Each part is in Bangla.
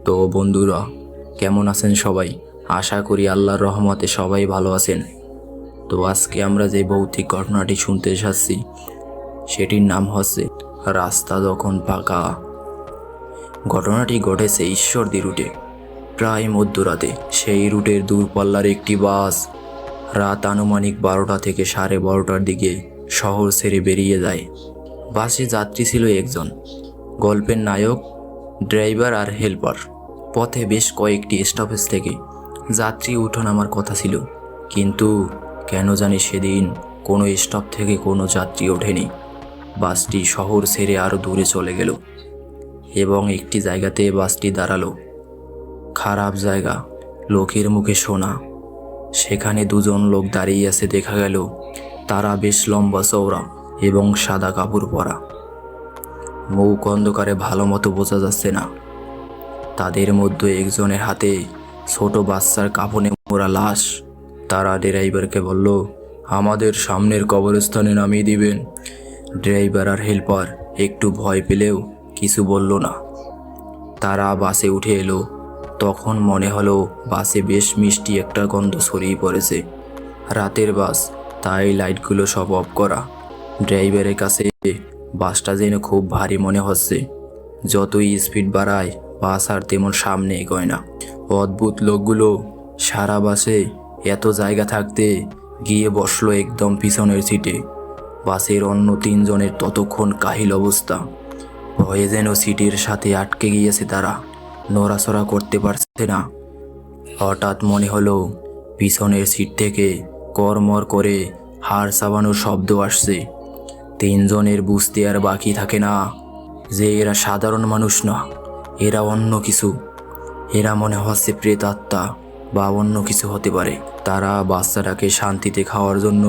তো বন্ধুরা, কেমন আছেন সবাই? আশা করি আল্লাহর রহমতে সবাই ভালো আছেন। তো আজকে আমরা যে ভৌতিক ঘটনাটি শুনতে যাচ্ছি সেটির নাম হচ্ছে রাস্তা যখন ফাঁকা। ঘটনাটি ঘটেছে ঈশ্বরদী রুটে, প্রায় মধ্যরাতে। সেই রুটের দূরপাল্লার একটি বাস রাত আনুমানিক 12টা থেকে 12:30টার দিকে শহর ছেড়ে বেরিয়ে যায়। বাসে যাত্রী ছিল একজন, গল্পের নায়ক, ড্রাইভার আর হেল্পার। পথে বেশ কয়েকটি স্টপেজ থেকে যাত্রী ওঠানামার কথা ছিল, কিন্তু কেন জানি সেদিন কোনো স্টপ থেকে কোনো যাত্রী ওঠেনি। বাসটি শহর ছেড়ে আরও দূরে চলে গেল এবং একটি জায়গাতে বাসটি দাঁড়ালো। খারাপ জায়গা, লোকের মুখে শোনা। সেখানে দুজন লোক দাঁড়িয়ে আছে দেখা গেল। তারা বেশ লম্বা চওড়া এবং সাদা কাপড় পরা। মুখ অন্ধকারে ভালো মতো বোঝা যাচ্ছে না। তাদের মধ্যে একজনের হাতে ছোট বাচ্চার কাফনে মোড়া লাশ। তারা ড্রাইভারকে বলল, আমাদের সামনের কবরস্থানে নামিয়ে দিবেন। ড্রাইভার আর হেল্পার একটু ভয় পেলেও কিছু বলল না। তারা বাসে উঠে এলো। তখন মনে হলো বাসে বেশ মিষ্টি একটা গন্ধ ছড়িয়ে পড়েছে। রাতের বাস, তাই লাইটগুলো সব অফ করা। ড্রাইভারের কাছে বাসটা যেন খুব ভারী মনে হচ্ছে। যতই স্পিড বাড়ায় বাস আর তেমন সামনে এগোয় না। অদ্ভুত লোকগুলো সারা বাসে এত জায়গা থাকতে গিয়ে বসলো একদম পিছনের সিটে। বাসের অন্য তিনজনের ততক্ষণ কাহিল অবস্থা। ভয়ে যেন সিটের সাথে আটকে গিয়েছে, তারা নড়াচড়া করতে পারছে না। হঠাৎ মনে হলো পিছনের সিট থেকে কড়মড় করে হাড় চাবানোর শব্দ আসছে। তিনজনের বুঝতে আর বাকি থাকে না যে এরা সাধারণ মানুষ না, এরা অন্য কিছু। এরা মনে হচ্ছে প্রেতাত্মা বা অন্য কিছু হতে পারে। তারা বাচ্চাটাকে শান্তিতে খাওয়ার জন্য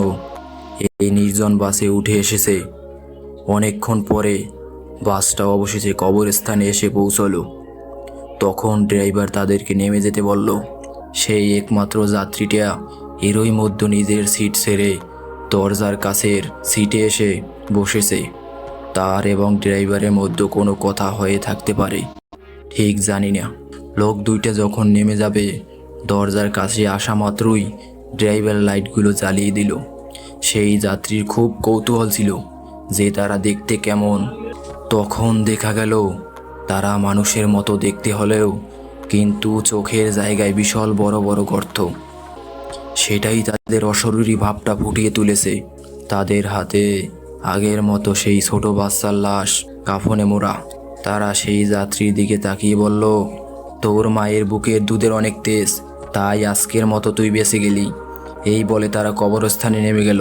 এই নির্জন বাসে উঠে এসেছে। অনেকক্ষণ পরে বাসটা অবশেষে কবরস্থানে এসে পৌঁছলো। তখন ড্রাইভার তাদেরকে নেমে যেতে বলল। সেই একমাত্র যাত্রীটা এরই মধ্যে নিজের সিট ছেড়ে দরজার কাছের সিটে এসে বসেছে। তার এবং ড্রাইভারের মধ্যে কোনো কথা হয়ে থাকতে পারে, ঠিক জানি না। লোক দুইটা যখন নেমে যাবে, দরজার কাছে আসা মাত্রই ড্রাইভার লাইটগুলো জ্বালিয়ে দিল। সেই যাত্রীর খুব কৌতূহল ছিল যে তারা দেখতে কেমন। তখন দেখা গেল তারা মানুষের মতো দেখতে হলেও কিন্তু চোখের জায়গায় বিশাল বড় বড় গর্ত। সেটাই তাদের অশরীরী ভাবটা ফুটিয়ে তুলেছে। তাদের হাতে আগের মতো সেই ছোট বাচ্চার লাশ, কাফনে মোড়া। তারা সেই যাত্রীর দিকে তাকিয়ে বলল, তোর মায়ের বুকের দুধের অনেক তেজ, তাই আজকের মতো তুই বেঁচে গেলি। এই বলে তারা কবরস্থানে নেমে গেল।